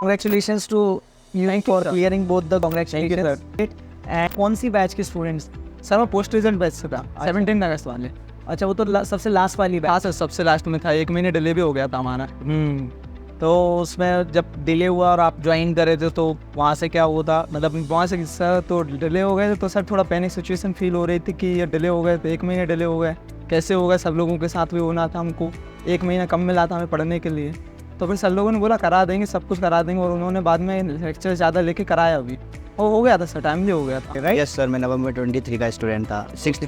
Congratulations to you for clearing both the congratulations. And कौन सी batch के students? Sir वो post result batch से था 17 अगस्त वाले। अच्छा वो तो सबसे लास्ट वाली बैच। हाँ सर, सबसे लास्ट में था, 1 महीने डिले भी हो गया था हमारा। तो उसमें जब डिले हुआ और आप ज्वाइन करे थे तो वहाँ से क्या हुआ था, मतलब वहाँ से सर तो डिले हो गए थे, तो सर थोड़ा पैनिक सिचुएशन फील हो रही थी कि ये डिले हो गए तो 1 महीने डिले हो गए, कैसे हो गए, सब लोगों के साथ भी होना था, हमको 1 महीना कम मिला था हमें पढ़ने के लिए। तो फिर सर लोगों ने बोला करा देंगे, सब कुछ करा देंगे, और उन्होंने बाद में लेक्चर ज़्यादा लेके कराया भी, वो हो गया था सर, टाइमली हो गया था। यस सर, मैं नवंबर 23 का स्टूडेंट था। 16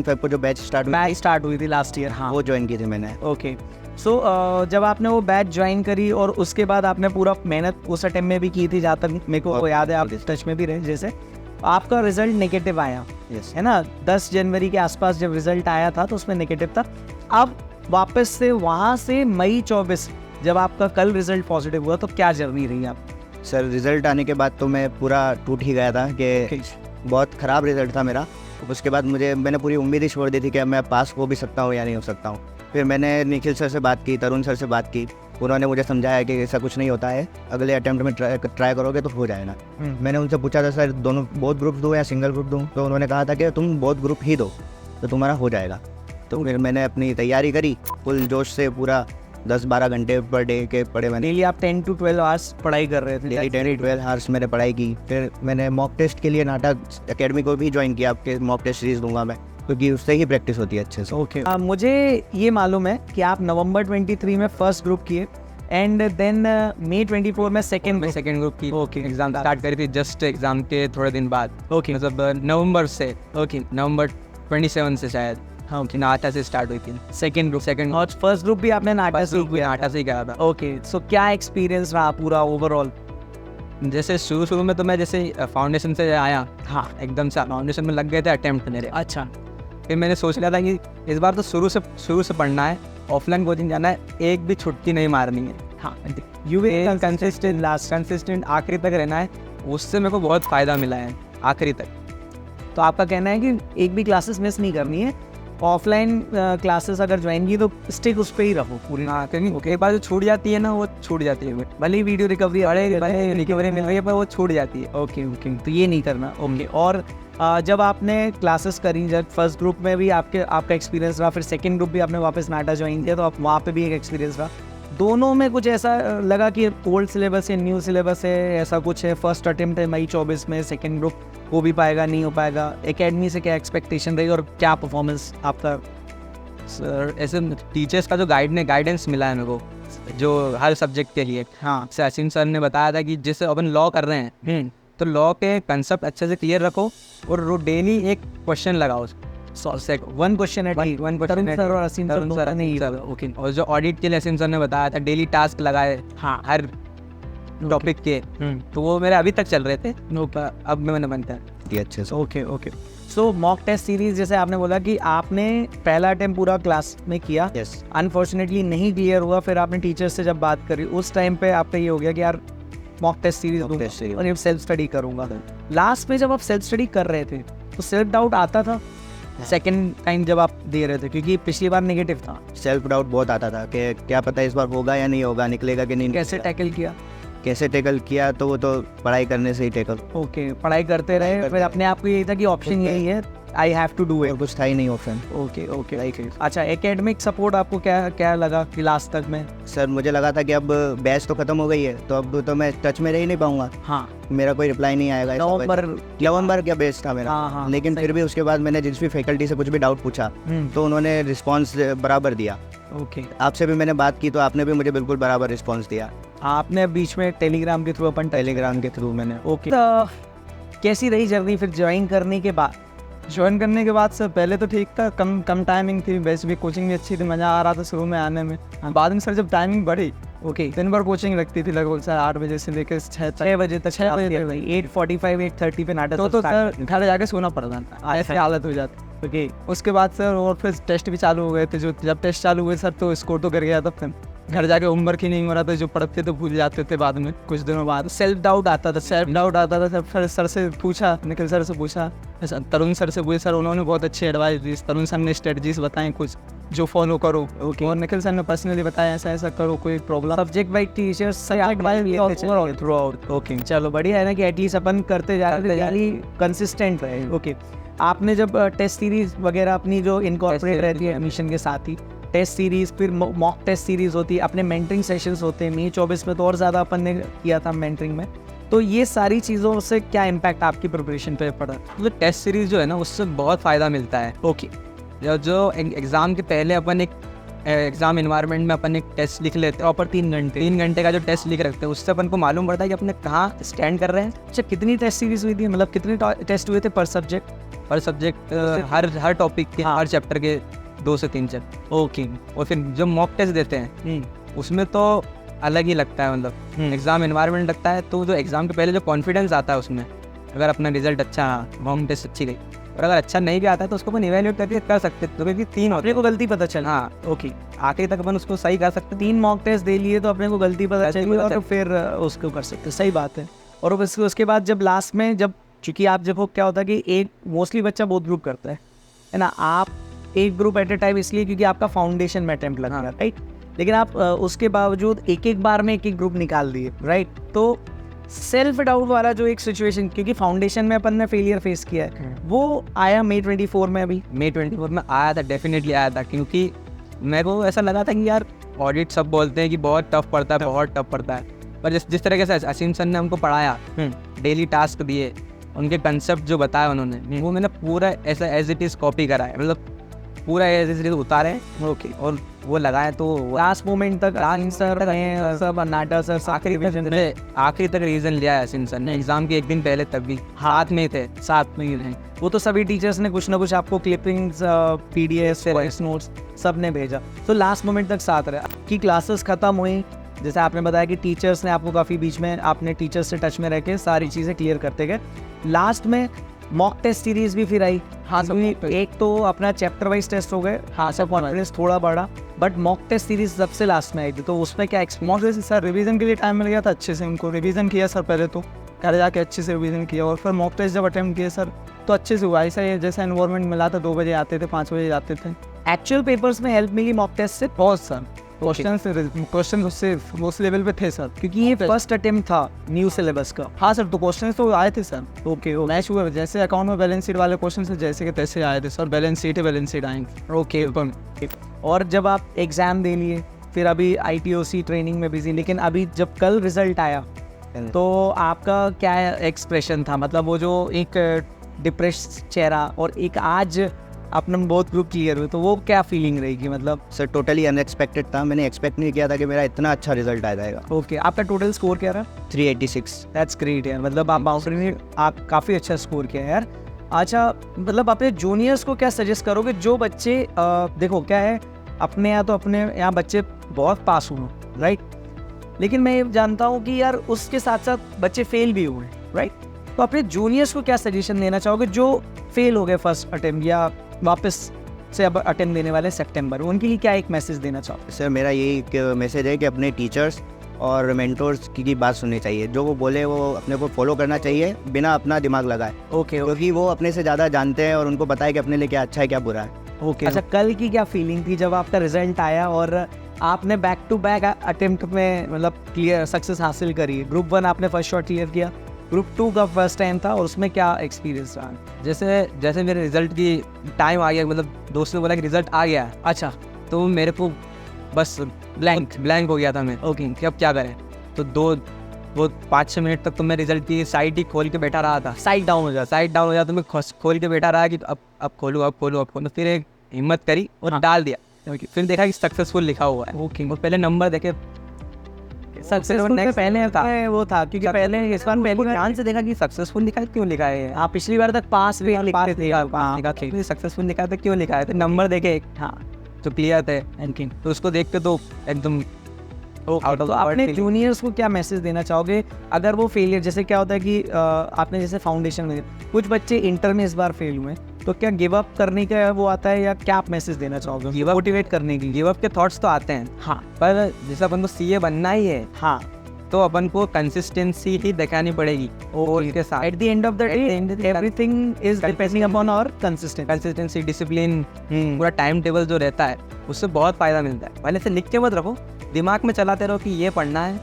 फेब को जो बैच स्टार्ट हुई थी लास्ट ईयर, हाँ वो ज्वाइन की थी मैंने। ओके। सो जब आपने वो बैच ज्वाइन करी और उसके बाद आपने पूरा मेहनत उस टाइम में भी की थी, जहाँ तक मेरे को याद है, आप टच में भी रहे, जैसे आपका रिजल्ट नेगेटिव आया है ना, 10 जनवरी के आसपास जब रिजल्ट आया था तो उसमें नेगेटिव था। अब वापस से वहाँ से मई 24 जब आपका कल रिजल्ट पॉजिटिव हुआ, तो क्या जर्नी रही आप? सर रिजल्ट आने के बाद तो मैं पूरा टूट ही गया था कि बहुत ख़राब रिजल्ट था मेरा। उसके बाद मैंने पूरी उम्मीद ही छोड़ दी थी कि मैं पास हो भी सकता हूँ या नहीं हो सकता हूँ। फिर मैंने निखिल सर से बात की, तरुण सर से बात की, उन्होंने मुझे समझाया कि ऐसा कुछ नहीं होता है, अगले अटेम्प्ट में ट्राई करोगे तो हो जाएगा। मैंने उनसे पूछा था सर दोनों बोथ ग्रुप दूँ या सिंगल ग्रुप दूँ, तो उन्होंने कहा था कि तुम बोथ ग्रुप ही दो तो तुम्हारा हो जाएगा। तो फिर मैंने अपनी तैयारी करी फुल जोश से, पूरा 10-12 घंटे पर डे के पढ़े मैंने। डेली आप 10 to 12 आवर्स पढ़ाई कर रहे थे? डेली 10 to 12 आवर्स मैंने पढ़ाई की। फिर मैंने मॉक टेस्ट के लिए नाटक एकेडमी को भी ज्वाइन किया, आपके मॉक टेस्ट सीरीज दूंगा मैं, क्योंकि उससे ही प्रैक्टिस होती है अच्छे से। ओके। मुझे ये मालूम है कि आप नवंबर 23 में फर्स्ट ग्रुप किए एंड देन मई 24 में सेकेंड ग्रुप की ओके एग्जाम स्टार्ट करी थी, जस्ट एग्जाम के थोड़े दिन बाद। ओके, मतलब नवंबर से, ओके, नवंबर 27 से शायद, हाँ ओके, नाटा से स्टार्ट हुई थी सेकेंड सेकंड और फर्स्ट ग्रुप भी आपने नाटा से किया? नाटा से ही करा था। ओके, सो क्या एक्सपीरियंस रहा पूरा ओवरऑल? जैसे शुरू में तो मैं जैसे फाउंडेशन से आया, हाँ एकदम से फाउंडेशन में लग गए थे अटेम्प्ट मेरे। अच्छा, फिर मैंने सोच लिया था कि इस बार तो शुरू से पढ़ना है, ऑफलाइन कोचिंग जाना है, एक भी छुट्टी नहीं मारनी है। हाँ, यू विल कंसिस्टेंट आखिरी तक रहना है, उससे मेरे को बहुत फ़ायदा मिला है आखिरी तक। तो आपका कहना है कि एक भी क्लासेस मिस नहीं करनी है, ऑफलाइन क्लासेस अगर ज्वाइन की तो स्टिक उस पर ही रहो पूरी। हाँ, क्योंकि एक बार जो छूट जाती है ना, वो छूट जाती है, भले ही वीडियो रिकवरी रिकवरी मिल रही है पर वो छूट जाती है। ओके ओके, तो ये नहीं करना। ओके, और जब आपने क्लासेस करी, जब फर्स्ट ग्रुप में भी आपका एक्सपीरियंस रहा, फिर सेकंड ग्रुप भी आपने वापस नाटा ज्वाइन किया, तो आप वहाँ पे भी एक एक्सपीरियंस रहा, दोनों में कुछ ऐसा लगा कि ओल्ड सिलेबस है, न्यू सिलेबस है, ऐसा कुछ है? फर्स्ट अटेम्प्ट है मई 24 में, सेकंड ग्रुप हो भी पाएगा नहीं हो पाएगा? एकेडमी से क्या एक्सपेक्टेशन रही और क्या परफॉर्मेंस आपका? सर ऐसे टीचर्स का जो गाइडेंस मिला है मेरे को, जो हर सब्जेक्ट के लिए, हाँ, जैसे असीम सर ने बताया था कि जैसे अपन लॉ कर रहे हैं तो लॉ के कंसेप्ट अच्छे से क्लियर रखो और डेली एक क्वेश्चन लगाओ, वन क्वेश्चन सर और असीम सर नहीं। ओके, और जो ऑडिट के लिए असीम सर ने बताया था डेली टास्क लगाए, हाँ, हर टॉपिक के, तो वो मेरे अभी तक चल रहे थे, अब मैंने बनता है अच्छे से। Okay okay. So mock test series, जैसे आपने बोला कि आपने पहला अटेम्प्ट पूरा क्लास में किया, अनफॉर्चुनेटली नहीं क्लियर हुआ, फिर आपने टीचर से जब बात करी उस टाइम पे आपका ये हो गया कि यार मॉक टेस्ट सीरीज और ये सेल्फ स्टडी करूंगा। लास्ट में जब आप सेल्फ स्टडी कर रहे थे तो सेल्फ डाउट आता था सेकेंड टाइम जब आप दे रहे थे, क्योंकि पिछली बार नेगेटिव था? सेल्फ डाउट बहुत आता था कि क्या पता इस बार होगा या नहीं होगा, निकलेगा कि नहीं। कैसे टैकल किया? कैसे टैकल किया, तो वो तो पढ़ाई करने से ही टैकल। ओके, पढ़ाई करते रहे, फिर अपने आप को यही था कि ऑप्शन यही है, I have to do it, कुछ था ही नहीं ऑप्शन। Okay okay. अच्छा, एकेडमिक सपोर्ट आपको क्या लगा कि लास्ट तक में? सर मुझे लगा था कि अब बैच तो खत्म हो गई है, तो अब तो मैं टच में रह ही नहीं पाऊंगा। हाँ, मेरा कोई रिप्लाई नहीं आएगा। नवंबर क्या बैच था मेरा। हाँ, लेकिन फिर भी उसके बाद मैंने जिस भी फैकल्टी से कुछ भी डाउट पूछा तो उन्होंने रिस्पॉन्स बराबर दिया। ओके, आपसे भी मैंने बात की तो आपने भी मुझे बिल्कुल बराबर रिस्पॉन्स दिया। आपने बीच में टेलीग्राम के थ्रू टेलीग्राम के थ्रू मैंने। ओके, कैसी रही जर्नी फिर ज्वाइन करने के बाद? ज्वाइन करने के बाद सर पहले तो ठीक था, कम टाइमिंग थी, वैसे भी कोचिंग भी अच्छी थी, मज़ा आ रहा था शुरू में आने में। बाद में सर जब टाइमिंग बढ़ी, ओके, दिन भर कोचिंग लगती थी, लगभग सर 8 बजे से लेकर 6 बजे तक। 8:45 8:30 पे नाटक तो सर घर जाके सोना पड़ता था, ऐसी हालत हो जाती। ओके, उसके बाद सर और फिर टेस्ट भी चालू हो गए थे, जो जब टेस्ट चालू हुए सर तो स्कोर तो गिर गया था, फिर घर जाके होमवर्क ही नहीं हो रहा था, जो पढ़ते तो भूल जाते थे बाद में कुछ दिनों बाद। सेल्फ डाउट आता था सर, फिर सर से पूछा, निखिल सर से पूछा, तरुण सर से पूछा, सर उन्होंने बहुत अच्छी एडवाइस दी, तरुण सर ने स्ट्रेटजीज बताएं कुछ, जो फॉलो करो। ओके। और निखिल सर ने पर्सनली बताया ऐसा ऐसा करो, कोई problem subject by teachers through out. Okay, चलो बढ़िया है ना कि एटलीस्ट अपन करते जा रहे कंसिस्टेंट रहे। ओके। आपने जब टेस्ट सीरीज वगैरह अपनी जो इनकॉर्पोरेट रहती है एडमिशन के साथ ही, टेस्ट सीरीज, फिर मॉक टेस्ट सीरीज होती है, अपने मेंटरिंग सेशंस होते हैं, मई 24 में तो और ज़्यादा अपन ने किया था मेंटरिंग में, तो ये सारी चीज़ों से क्या इम्पैक्ट आपकी प्रिपरेशन पे पड़ा? तो टेस्ट सीरीज जो है ना उससे बहुत फ़ायदा मिलता है। ओके। जो एग्ज़ाम के पहले अपन एक एग्ज़ाम इन्वायरमेंट में अपन एक टेस्ट लिख लेते हैं, प्रॉपर 3 घंटे का जो टेस्ट लिख रखते हैं, उससे अपन को मालूम पड़ता है कि अपने कहाँ स्टैंड कर रहे हैं। अच्छा, कितनी टेस्ट सीरीज हुई थी, मतलब कितने टेस्ट हुए थे पर सब्जेक्ट? हर टॉपिक के, हर चैप्टर के 2 से 3 चैप्टर। ओके। और फिर जो मॉक टेस्ट देते हैं उसमें तो अलग ही लगता है, मतलब एग्ज़ाम इन्वायरमेंट लगता है। तो जो एग्ज़ाम के पहले जो कॉन्फिडेंस आता है उसमें, अगर अपना रिजल्ट अच्छा, मॉक टेस्ट अच्छी गई, और अगर अच्छा नहीं भी आता है तो उसको अपन इवेल्यूएट करके कर सकते हैं। तो क्योंकि 3 होते अपने को गलती पता चल। हाँ, ओके। आखिरी तक अपन उसको सही कर सकते हैं। 3 मॉक टेस्ट दे लिए तो अपने को गलती पता चली और फिर उसको कर सकते, सही बात है। और उसके बाद जब लास्ट में, जब चूँकि आप जब क्या होता है कि एक मोस्टली बच्चा बहुत ग्रुप करता है ना, आप एक ग्रुप एट ए टाइम, इसलिए क्योंकि आपका फाउंडेशन में अटेम्प्ट लगा, राइट। लेकिन आप उसके बावजूद एक बार में एक ग्रुप निकाल दिए, राइट। तो सेल्फ डाउट वाला जो एक सिचुएशन, क्योंकि फाउंडेशन में अपन ने फेलियर फेस किया है, वो आया मई 24 में। अभी मई 24 में आया था, डेफिनेटली आया था, क्योंकि मेरे को ऐसा लगा था कि यार ऑडिट सब बोलते हैं कि बहुत टफ पड़ता है, बहुत टफ पड़ता है, पर जिस तरीके से असीम सर ने हमको पढ़ाया, डेली टास्क दिए, उनके कंसेप्ट जो बताया उन्होंने, वो मैंने पूरा ऐसा एज इट इज़ कॉपी करा है, मतलब पूरा एज इट इज़ उतारे। ओके। और वो लगाए तो लास्ट मोमेंट तक सब नाटा सर आखिरी तक रीजन लिया है असीम सर ने, एग्जाम के एक दिन पहले तब भी हाथ में थे, साथ में ही रहे। वो तो सभी टीचर्स ने कुछ ना कुछ आपको क्लिपिंग्स, पीडीएफ, वॉइस नोट्स सब ने भेजा, तो लास्ट मोमेंट तक साथ रहे। आपकी क्लासेस खत्म हुई, जैसे आपने बताया कि टीचर्स ने आपको काफ़ी, बीच में आपने टीचर्स से टच में रह के सारी चीज़ें क्लियर करते गए। लास्ट में मॉक टेस्ट सीरीज भी फिर आई। हाँ, एक तो अपना चैप्टर वाइज टेस्ट हो गए, हाँ सब कॉन्फिडेंस थोड़ा बढ़ा, बट मॉक टेस्ट सीरीज सबसे लास्ट में आई थी। तो उसमें क्या मॉक टेस्ट सर रिवीजन के लिए टाइम मिल गया था, अच्छे से उनको रिवीजन किया सर, पहले तो घर जाके अच्छे से रिवीजन किया, और फिर मॉक टेस्ट जब अटेम्प्ट किए सर तो अच्छे से हुआ। ऐसा ही जैसा एनवायरनमेंट मिला था, 2 बजे आते थे, 5 बजे जाते थे। एक्चुअल पेपर्स में हेल्प मिली मॉक टेस्ट से बहुत सर, क्वेश्चन उससे उस लेवल पे थे सर, क्योंकि ये फर्स्ट अटेम्प्ट था न्यू सिलेबस का। हाँ सर, तो क्वेश्चन तो आए थे सर। ओके, वो मैच हुआ, जैसे अकाउंट में बैलेंस शीट वाले क्वेश्चन से जैसे के तैसे आए थे सर, बैलेंस शीट आएंगे। ओके। और जब आप एग्जाम दे लिए, फिर अभी ITOC ट्रेनिंग में बिजी, लेकिन अभी जब कल रिजल्ट आया तो आपका क्या एक्सप्रेशन था? मतलब वो जो एक डिप्रेस चेहरा और एक आज अपना बहुत ग्रुप क्लियर हुए, तो वो क्या फीलिंग रहेगी? मतलब सर टोटली अनएक्सपेक्टेड था, मैंने एक्सपेक्ट नहीं किया था कि मेरा इतना अच्छा रिजल्ट आ जाएगा। ओके। आपका टोटल स्कोर क्या रहा? 386। दैट्स ग्रेट यार, मतलब आप बाउंड्री में आप काफ़ी अच्छा स्कोर किया यार। अच्छा, मतलब अपने जूनियर्स को क्या सजेस्ट करोगे जो बच्चे देखो क्या है, अपने यहाँ तो अपने यहाँ बच्चे बहुत पास हुए, राइट, लेकिन मैं ये जानता हूँ कि यार उसके साथ साथ बच्चे फेल भी हुए, राइट। तो अपने जूनियर्स को क्या सजेशन देना चाहोगे जो फेल हो गए फर्स्ट अटेम्प्ट या वापस से अब अटेम्प्ट देने वाले सितंबर, उनके लिए क्या एक मैसेज देना चाहोगे? सर मेरा यही मैसेज है कि अपने टीचर्स और मेंटर्स की बात सुननी चाहिए, जो वो बोले वो अपने को फॉलो करना चाहिए बिना अपना दिमाग लगाए। ओके। क्योंकि वो अपने से ज़्यादा जानते हैं और उनको पता है कि अपने लिए क्या अच्छा है क्या बुरा है। ओके। अच्छा, कल की क्या फीलिंग थी जब आपका रिजल्ट आया और आपने बैक टू बैक अटेम्प्ट में मतलब क्लियर सक्सेस हासिल करी? ग्रुप 1 आपने फर्स्ट शॉट क्लियर किया, ग्रुप 2 का फर्स्ट टाइम था, और उसमें क्या एक्सपीरियंस रहा? जैसे मेरे रिजल्ट की टाइम आ गया, मतलब दोस्त ने बोला कि रिजल्ट आ गया, अच्छा, तो मेरे को बस ब्लैंक हो गया था मैं। ओके। कि अब क्या करें? तो वो 5-6 मिनट तक तो मैं रिजल्ट की साइट ही खोल के बैठा रहा था, साइट डाउन हो जाता तो मैं खोल के बैठा रहा कि अब खोलूँ। फिर एक हिम्मत करी और डाल दिया। फिर देखा कि सक्सेसफुल लिखा हुआ है। ओके। और पहले नंबर देखे, सक्सेसफुल पहले था वो था, क्योंकि पहले इस बार पहले ध्यान से देखा कि सक्सेसफुल लिखा है, क्यों लिखा है। आप पिछली बार तक पास भी लिखते थे, सक्सेसफुल लिखा था, क्यों लिखा है, तो नंबर देखे, हाँ तो क्लियर थे, तो उसको देख के तो एकदम। तो आपने जूनियर्स को क्या मैसेज देना चाहोगे अगर वो फेलियर, जैसे क्या होता है कि आपने जैसे फाउंडेशन में कुछ बच्चे इंटर में इस बार फेल हुए, तो क्या गिव अप करने का वो आता है, या क्या आप मैसेज देना चाहोगे मोटिवेट करने की? गिव अप के थॉट्स तो आते हैं, हाँ, पर जैसे अपन को CA बनना ही है, हाँ, तो अपन को कंसिस्टेंसी ही दिखानी पड़ेगी और के साथ At the end of the day, everything is depending upon our consistency. Consistency, discipline, पूरा टाइम टेबल जो रहता है उससे बहुत फ़ायदा मिलता है। पहले से लिख के मत रखो, दिमाग में चलाते रहो कि ये पढ़ना है,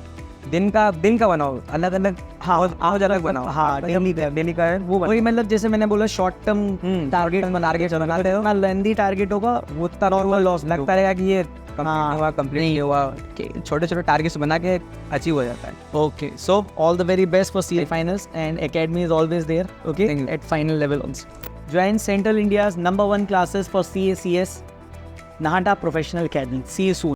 दिन का बनाओ, अलग अलग रोज अलग बनाओ। हाँ, डेली का है वो वही, मतलब जैसे मैंने बोला शॉर्ट टर्म टारगेट बनाते हो ना, लेंदी टारगेट होगा वो उतना नॉर्मल लॉस लगता रहेगा कि ये कंप्लीट नहीं हुआ, छोटे छोटे टारगेट्स बना के अचीव हो जाता है। Okay, so all the very best for CA finals, and Academy is always there, okay, Thank you. at final level also. Join Central India's #1 classes for CA CS, Nahata Professional Academy. See you soon.